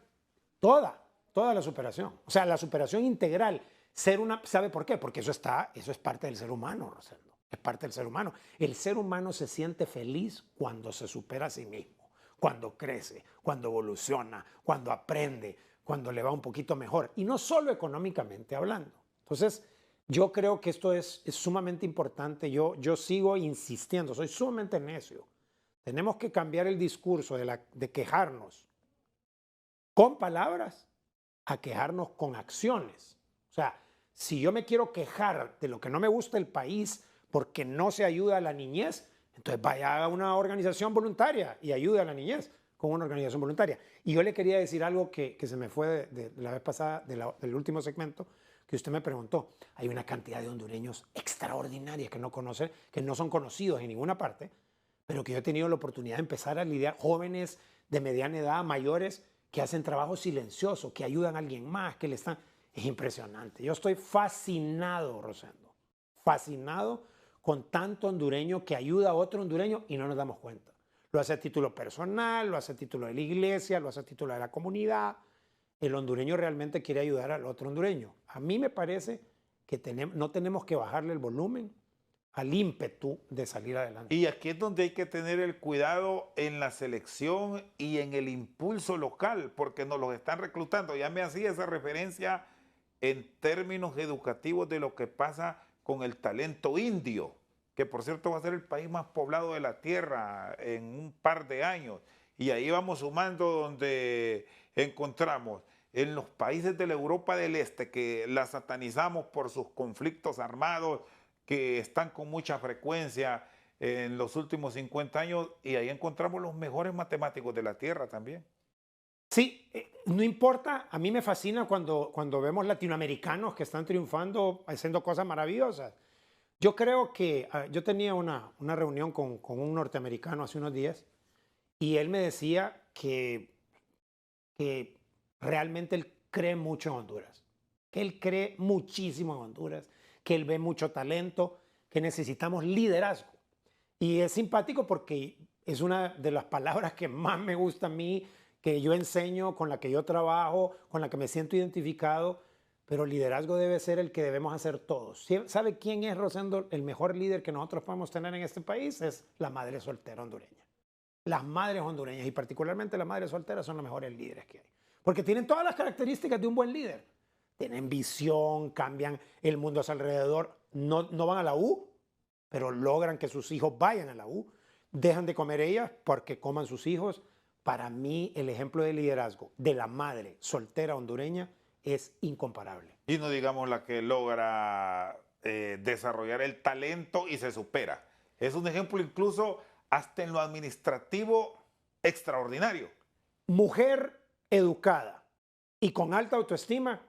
Toda la superación. O sea, la superación integral. ¿Sabe por qué? Porque eso es parte del ser humano, Rosendo. Es parte del ser humano. El ser humano se siente feliz cuando se supera a sí mismo. Cuando crece, cuando evoluciona, cuando aprende, cuando le va un poquito mejor. Y no solo económicamente hablando. Entonces, yo creo que esto es sumamente importante. Yo sigo insistiendo, soy sumamente necio. Tenemos que cambiar el discurso de quejarnos con palabras a quejarnos con acciones. O sea, si yo me quiero quejar de lo que no me gusta del país porque no se ayuda a la niñez, entonces vaya a una organización voluntaria y ayude a la niñez con una organización voluntaria. Y yo le quería decir algo que se me fue de la vez pasada, del último segmento, que usted me preguntó. Hay una cantidad de hondureños extraordinarios que no conocen, que no son conocidos en ninguna parte, pero que yo he tenido la oportunidad de empezar a lidiar, jóvenes de mediana edad, mayores, que hacen trabajo silencioso, que ayudan a alguien más, que le están... Es impresionante. Yo estoy fascinado, Rosendo, fascinado con tanto hondureño que ayuda a otro hondureño y no nos damos cuenta. Lo hace a título personal, lo hace a título de la iglesia, lo hace a título de la comunidad. El hondureño realmente quiere ayudar al otro hondureño. A mí me parece que no tenemos que bajarle el volumen al ímpetu de salir adelante. Y aquí es donde hay que tener el cuidado en la selección y en el impulso local, porque nos los están reclutando. Ya me hacía esa referencia en términos educativos de lo que pasa con el talento indio, que por cierto va a ser el país más poblado de la tierra en un par de años. Y ahí vamos sumando donde encontramos en los países de la Europa del Este, que la satanizamos por sus conflictos armados, que están con mucha frecuencia en los últimos 50 años, y ahí encontramos los mejores matemáticos de la Tierra también. Sí, no importa, a mí me fascina cuando vemos latinoamericanos que están triunfando, haciendo cosas maravillosas. Yo creo que yo tenía una reunión con un norteamericano hace unos días y él me decía que realmente él cree mucho en Honduras, que él cree muchísimo en Honduras, que él ve mucho talento, que necesitamos liderazgo. Y es simpático porque es una de las palabras que más me gusta a mí, que yo enseño, con la que yo trabajo, con la que me siento identificado, pero liderazgo debe ser el que debemos hacer todos. ¿Sabe quién es, Rosendo, el mejor líder que nosotros podemos tener en este país? Es la madre soltera hondureña. Las madres hondureñas, y particularmente las madres solteras, son los mejores líderes que hay. Porque tienen todas las características de un buen líder. Tienen visión, cambian el mundo a su alrededor, no van a la U, pero logran que sus hijos vayan a la U. Dejan de comer ellas porque coman sus hijos. Para mí, el ejemplo de liderazgo de la madre soltera hondureña es incomparable. Y no digamos la que logra desarrollar el talento y se supera. Es un ejemplo incluso hasta en lo administrativo extraordinario. Mujer educada y con alta autoestima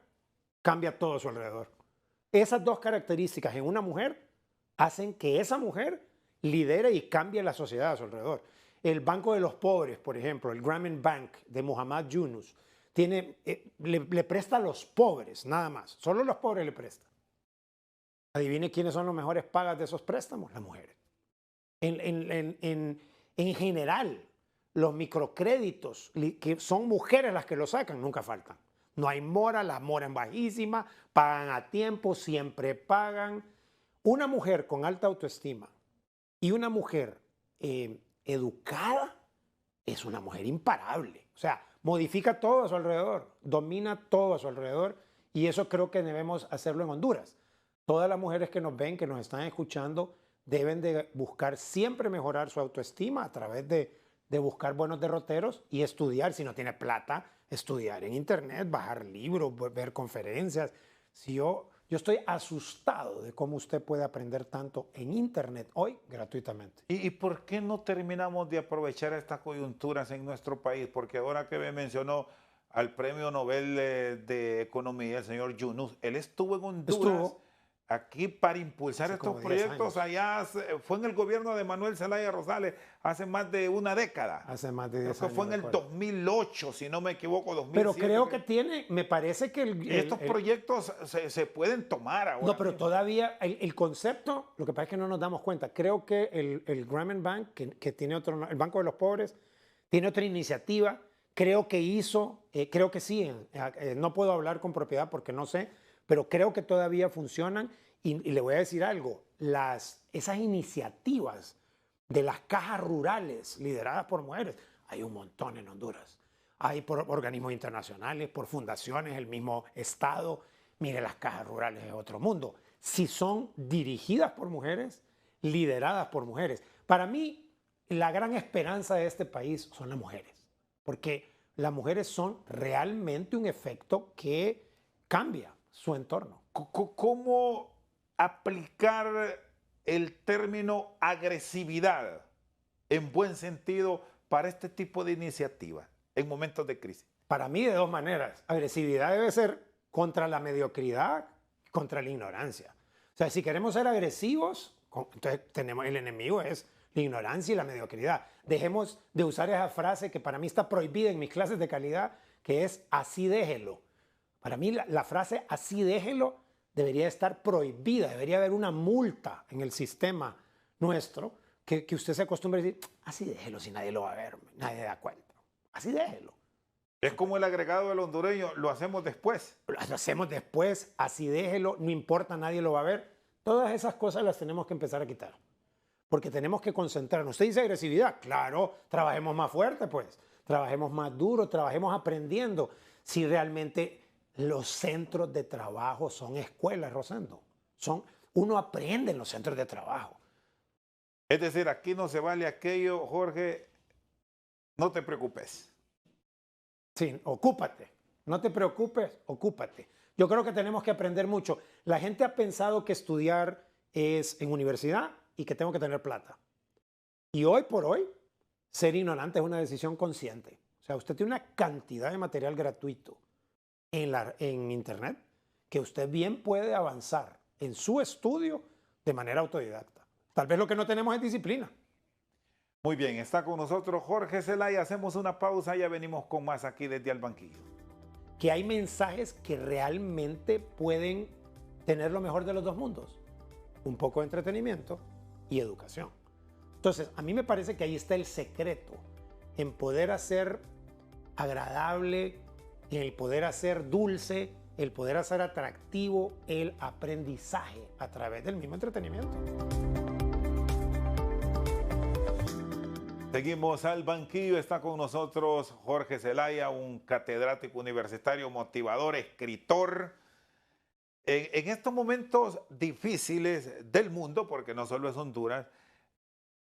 cambia todo a su alrededor. Esas dos características en una mujer hacen que esa mujer lidere y cambie la sociedad a su alrededor. El Banco de los Pobres, por ejemplo, el Grameen Bank de Muhammad Yunus, le presta a los pobres, nada más. Solo los pobres le presta. Adivine quiénes son los mejores pagas de esos préstamos, las mujeres. En general, los microcréditos, que son mujeres las que lo sacan, nunca faltan. No hay mora, las moras bajísimas, pagan a tiempo, siempre pagan. Una mujer con alta autoestima y una mujer educada es una mujer imparable. O sea, modifica todo a su alrededor, domina todo a su alrededor, y eso creo que debemos hacerlo en Honduras. Todas las mujeres que nos ven, que nos están escuchando, deben de buscar siempre mejorar su autoestima a través de buscar buenos derroteros y estudiar. Si no tiene plata, estudiar en internet, bajar libros, ver conferencias. Yo estoy asustado de cómo usted puede aprender tanto en internet hoy gratuitamente. ¿Y por qué no terminamos de aprovechar estas coyunturas en nuestro país? Porque ahora que me mencionó al Premio Nobel de Economía, el señor Yunus, él estuvo en Honduras aquí para impulsar estos proyectos. Allá fue en el gobierno de Manuel Zelaya Rosales hace más de una década. Hace más de 10 años. Creo que fue en el 2008, si no me equivoco, 2007. Pero creo que tiene, me parece que estos proyectos se pueden tomar ahora. No, pero todavía el concepto, lo que pasa es que no nos damos cuenta. Creo que el Grameen Bank, que tiene otro, el Banco de los Pobres, tiene otra iniciativa. Creo que sí, no puedo hablar con propiedad porque no sé, pero creo que todavía funcionan. Y le voy a decir algo, esas iniciativas de las cajas rurales lideradas por mujeres, hay un montón en Honduras. Hay por organismos internacionales, por fundaciones, el mismo Estado. Mire, las cajas rurales es otro mundo. Si son dirigidas por mujeres, lideradas por mujeres. Para mí, la gran esperanza de este país son las mujeres, porque las mujeres son realmente un efecto que cambia su entorno. ¿Cómo aplicar el término agresividad en buen sentido para este tipo de iniciativas en momentos de crisis? Para mí, de dos maneras. Agresividad debe ser contra la mediocridad, contra la ignorancia. O sea, si queremos ser agresivos, entonces el enemigo es la ignorancia y la mediocridad. Dejemos de usar esa frase que para mí está prohibida en mis clases de calidad, que es así déjelo. Para mí la frase así déjelo debería estar prohibida, debería haber una multa en el sistema nuestro que usted se acostumbre a decir, así déjelo si nadie lo va a ver, nadie da cuenta. Así déjelo. Es como el agregado del hondureño, lo hacemos después. Lo hacemos después, así déjelo, no importa, nadie lo va a ver. Todas esas cosas las tenemos que empezar a quitar. Porque tenemos que concentrarnos. Usted dice agresividad, claro, trabajemos más fuerte, pues. Trabajemos más duro, trabajemos aprendiendo. Si realmente los centros de trabajo son escuelas, Rosendo. Uno aprende en los centros de trabajo. Es decir, aquí no se vale aquello, Jorge, no te preocupes. Sí, ocúpate. No te preocupes, ocúpate. Yo creo que tenemos que aprender mucho. La gente ha pensado que estudiar es en universidad y que tengo que tener plata. Y hoy por hoy, ser ignorante es una decisión consciente. O sea, usted tiene una cantidad de material gratuito en Internet que usted bien puede avanzar en su estudio de manera autodidacta. Tal vez lo que no tenemos es disciplina. Muy bien, está con nosotros Jorge Zelaya. Hacemos una pausa y ya venimos con más aquí desde el banquillo. Que hay mensajes que realmente pueden tener lo mejor de los dos mundos. Un poco de entretenimiento y educación. Entonces, a mí me parece que ahí está el secreto en poder hacer agradable, en el poder hacer dulce, el poder hacer atractivo el aprendizaje a través del mismo entretenimiento. Seguimos al banquillo, está con nosotros Jorge Zelaya, un catedrático universitario, motivador, escritor. En estos momentos difíciles del mundo, porque no solo es Honduras,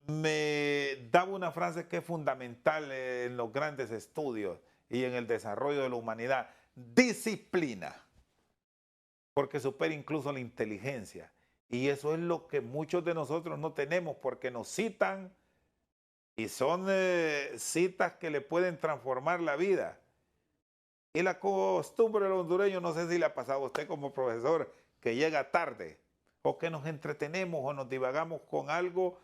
me daba una frase que es fundamental en los grandes estudios y en el desarrollo de la humanidad: disciplina, porque supera incluso la inteligencia. Y eso es lo que muchos de nosotros no tenemos, porque nos citan y son citas que le pueden transformar la vida. Y la costumbre del hondureño, no sé si le ha pasado a usted como profesor, que llega tarde o que nos entretenemos o nos divagamos con algo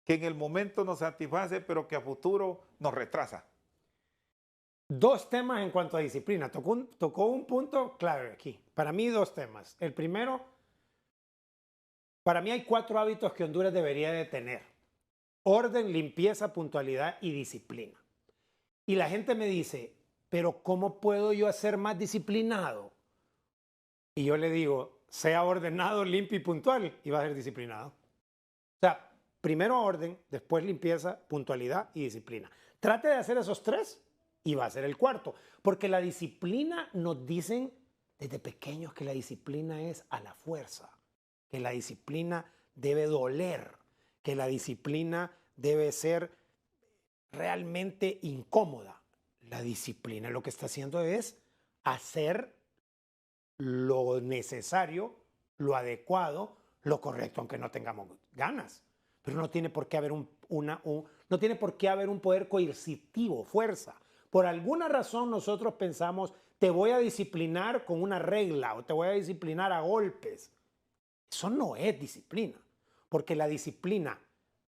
que en el momento nos satisface, pero que a futuro nos retrasa. Dos temas en cuanto a disciplina. Tocó un punto clave aquí. Para mí, dos temas. El primero, para mí hay 4 hábitos que Honduras debería de tener: orden, limpieza, puntualidad y disciplina. Y la gente me dice, pero ¿cómo puedo yo ser más disciplinado? Y yo le digo, sea ordenado, limpio y puntual y va a ser disciplinado. O sea, primero orden, después limpieza, puntualidad y disciplina. Trate de hacer esos 3 y va a ser el cuarto. Porque la disciplina, nos dicen desde pequeños que la disciplina es a la fuerza, que la disciplina debe doler, que la disciplina debe ser realmente incómoda. La disciplina lo que está haciendo es hacer lo necesario, lo adecuado, lo correcto, aunque no tengamos ganas. Pero no tiene por qué haber no tiene por qué haber un poder coercitivo, fuerza. Por alguna razón nosotros pensamos, te voy a disciplinar con una regla o te voy a disciplinar a golpes. Eso no es disciplina, porque la disciplina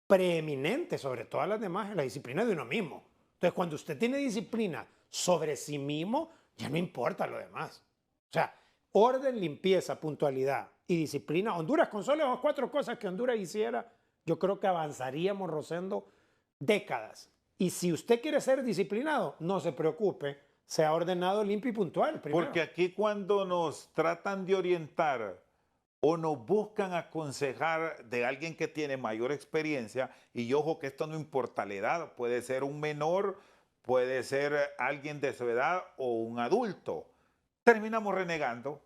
preeminente sobre todas las demás es la disciplina de uno mismo. Entonces, cuando usted tiene disciplina sobre sí mismo, ya no importa lo demás. O sea, orden, limpieza, puntualidad y disciplina. Honduras, con solo las 4 cosas que Honduras hiciera, yo creo que avanzaríamos, Rosendo, décadas. Y si usted quiere ser disciplinado, no se preocupe, sea ordenado, limpio y puntual primero. Porque aquí cuando nos tratan de orientar o nos buscan aconsejar de alguien que tiene mayor experiencia, y ojo que esto no importa la edad, puede ser un menor, puede ser alguien de su edad o un adulto, terminamos renegando.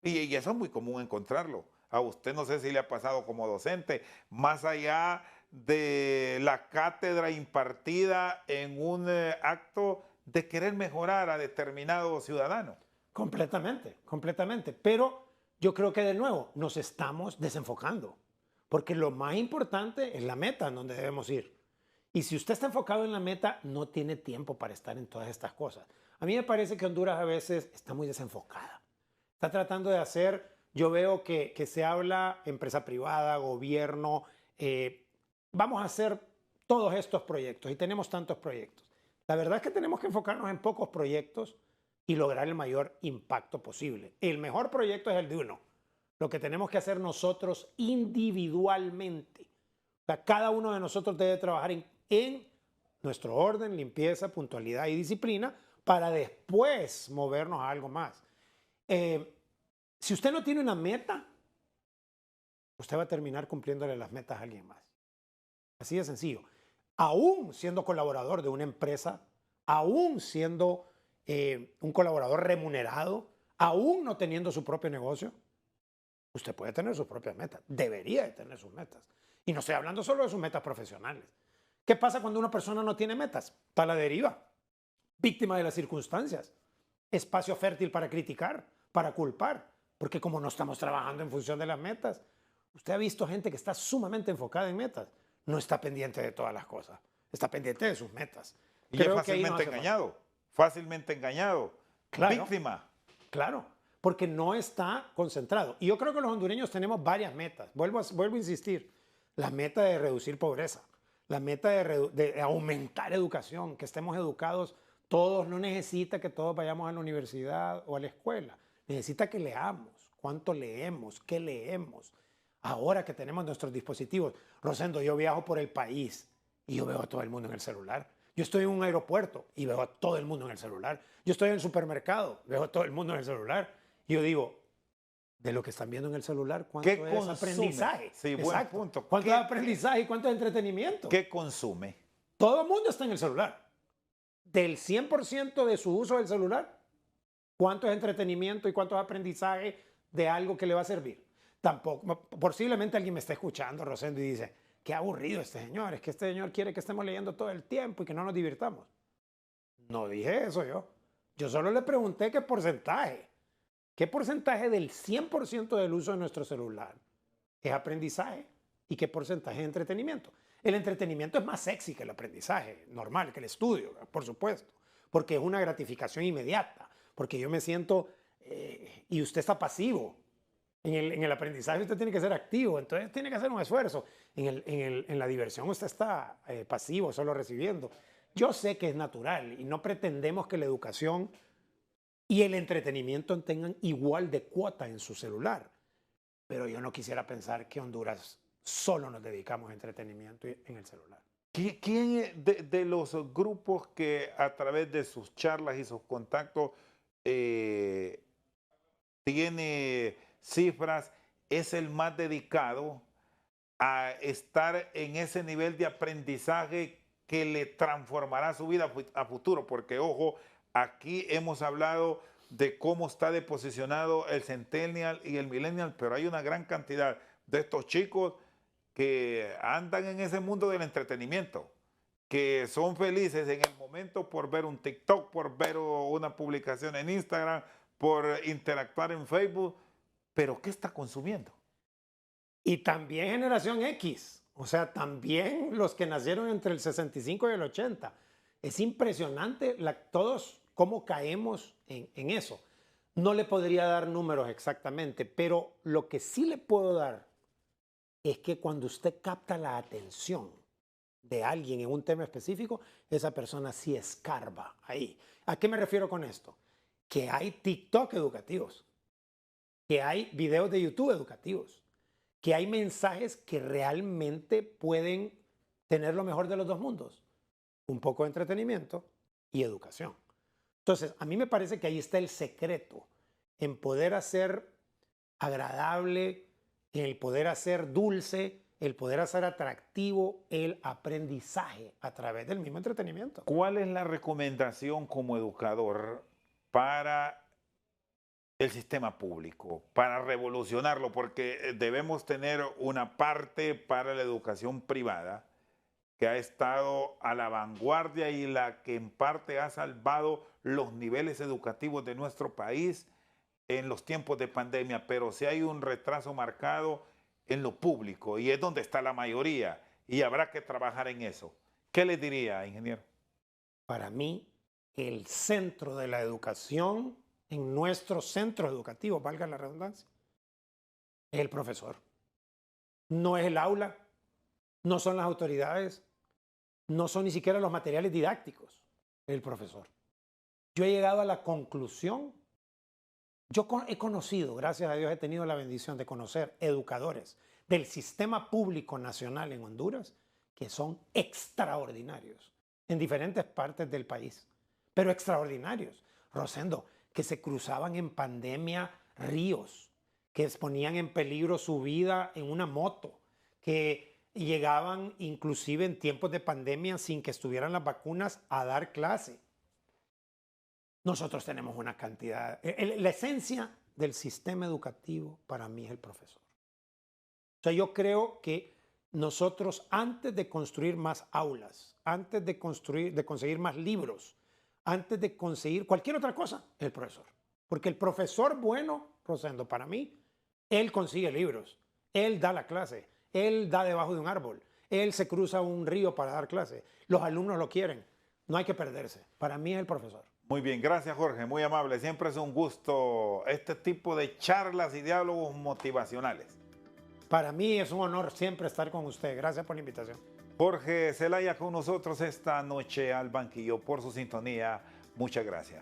Y eso es muy común encontrarlo. A usted no sé si le ha pasado como docente, más allá de la cátedra impartida en un acto de querer mejorar a determinado ciudadano. Completamente, completamente. Pero yo creo que de nuevo nos estamos desenfocando, porque lo más importante es la meta en donde debemos ir. Y si usted está enfocado en la meta, no tiene tiempo para estar en todas estas cosas. A mí me parece que Honduras a veces está muy desenfocada. Está tratando de hacer, yo veo que se habla empresa privada, gobierno, vamos a hacer todos estos proyectos y tenemos tantos proyectos. La verdad es que tenemos que enfocarnos en pocos proyectos y lograr el mayor impacto posible. El mejor proyecto es el de uno. Lo que tenemos que hacer nosotros individualmente. O sea, cada uno de nosotros debe trabajar en nuestro orden, limpieza, puntualidad y disciplina para después movernos a algo más. Si usted no tiene una meta, usted va a terminar cumpliéndole las metas a alguien más. Así de sencillo. Aún siendo colaborador de una empresa, aún siendo un colaborador remunerado, aún no teniendo su propio negocio, usted puede tener sus propias metas. Debería de tener sus metas. Y no estoy hablando solo de sus metas profesionales. ¿Qué pasa cuando una persona no tiene metas? Está a la deriva, víctima de las circunstancias, espacio fértil para criticar, para culpar, porque como no estamos trabajando en función de las metas, usted ha visto gente que está sumamente enfocada en metas, no está pendiente de todas las cosas, está pendiente de sus metas. Y Creo es que ahí nos fácilmente hace falta. engañado, fácilmente engañado, Claro. víctima. Claro, porque no está concentrado. Y yo creo que los hondureños tenemos varias metas. Vuelvo a insistir. La meta de reducir pobreza, la meta de aumentar educación, que estemos educados todos. No necesita que todos vayamos a la universidad o a la escuela. Necesita que leamos. ¿Cuánto leemos? ¿Qué leemos? Ahora que tenemos nuestros dispositivos. Rosendo, yo viajo por el país y yo veo a todo el mundo en el celular. Yo estoy en un aeropuerto y veo a todo el mundo en el celular. Yo estoy en el supermercado, veo a todo el mundo en el celular. Y yo digo, de lo que están viendo en el celular, ¿cuánto ¿Qué es consume? aprendizaje? Sí, buen Exacto. punto. ¿Cuánto ¿Qué- es aprendizaje y cuánto es entretenimiento? ¿Qué consume? Todo el mundo está en el celular. Del 100% de su uso del celular, ¿cuánto es entretenimiento y cuánto es aprendizaje de algo que le va a servir? Tampoco, posiblemente alguien me esté escuchando, Rosendo, y dice, qué aburrido este señor, es que este señor quiere que estemos leyendo todo el tiempo y que no nos divirtamos. No dije eso yo. Yo solo le pregunté qué porcentaje. ¿Qué porcentaje del 100% del uso de nuestro celular es aprendizaje y qué porcentaje es entretenimiento? El entretenimiento es más sexy que el aprendizaje normal, que el estudio, por supuesto, porque es una gratificación inmediata, porque yo me siento y usted está pasivo. En el aprendizaje usted tiene que ser activo, entonces tiene que hacer un esfuerzo. En la diversión usted está pasivo, solo recibiendo. Yo sé que es natural y no pretendemos que la educación y el entretenimiento tengan igual de cuota en su celular. Pero yo no quisiera pensar que Honduras solo nos dedicamos a entretenimiento en el celular. ¿Quién de los grupos que a través de sus charlas y sus contactos tiene cifras es el más dedicado a estar en ese nivel de aprendizaje que le transformará su vida a futuro? Porque, ojo, aquí hemos hablado de cómo está deposicionado el Centennial y el Millennial, pero hay una gran cantidad de estos chicos que andan en ese mundo del entretenimiento, que son felices en el momento por ver un TikTok, por ver una publicación en Instagram, por interactuar en Facebook, pero ¿qué está consumiendo? Y también generación X, o sea, también los que nacieron entre el 65 y el 80. Es impresionante todos cómo caemos en eso. No le podría dar números exactamente, pero lo que sí le puedo dar es que cuando usted capta la atención de alguien en un tema específico, esa persona sí escarba ahí. ¿A qué me refiero con esto? Que hay TikTok educativos, que hay videos de YouTube educativos, que hay mensajes que realmente pueden tener lo mejor de los dos mundos, un poco de entretenimiento y educación. Entonces, a mí me parece que ahí está el secreto en poder hacer agradable, en el poder hacer dulce, el poder hacer atractivo el aprendizaje a través del mismo entretenimiento. ¿Cuál es la recomendación como educador para el sistema público, para revolucionarlo? Porque debemos tener una parte para la educación privada que ha estado a la vanguardia y la que en parte ha salvado los niveles educativos de nuestro país en los tiempos de pandemia, pero sí hay un retraso marcado en lo público y es donde está la mayoría y habrá que trabajar en eso. ¿Qué les diría, ingeniero? Para mí, el centro de la educación en nuestro centro educativo, valga la redundancia, es el profesor. No es el aula, no son las autoridades, no son ni siquiera los materiales didácticos, es el profesor. Yo he llegado a la conclusión, he conocido, gracias a Dios he tenido la bendición de conocer educadores del sistema público nacional en Honduras que son extraordinarios en diferentes partes del país, pero extraordinarios. Rosendo, que se cruzaban en pandemia ríos, que ponían en peligro su vida en una moto, que llegaban inclusive en tiempos de pandemia sin que estuvieran las vacunas a dar clase. Nosotros tenemos una cantidad, la esencia del sistema educativo para mí es el profesor. O sea, yo creo que nosotros antes de construir más aulas, antes de conseguir más libros, antes de conseguir cualquier otra cosa, el profesor. Porque el profesor bueno, Rosendo, para mí, él consigue libros, él da la clase, él da debajo de un árbol, él se cruza un río para dar clase, los alumnos lo quieren, no hay que perderse. Para mí es el profesor. Muy bien, gracias Jorge, muy amable. Siempre es un gusto este tipo de charlas y diálogos motivacionales. Para mí es un honor siempre estar con usted. Gracias por la invitación. Jorge Zelaya con nosotros esta noche al banquillo por su sintonía. Muchas gracias.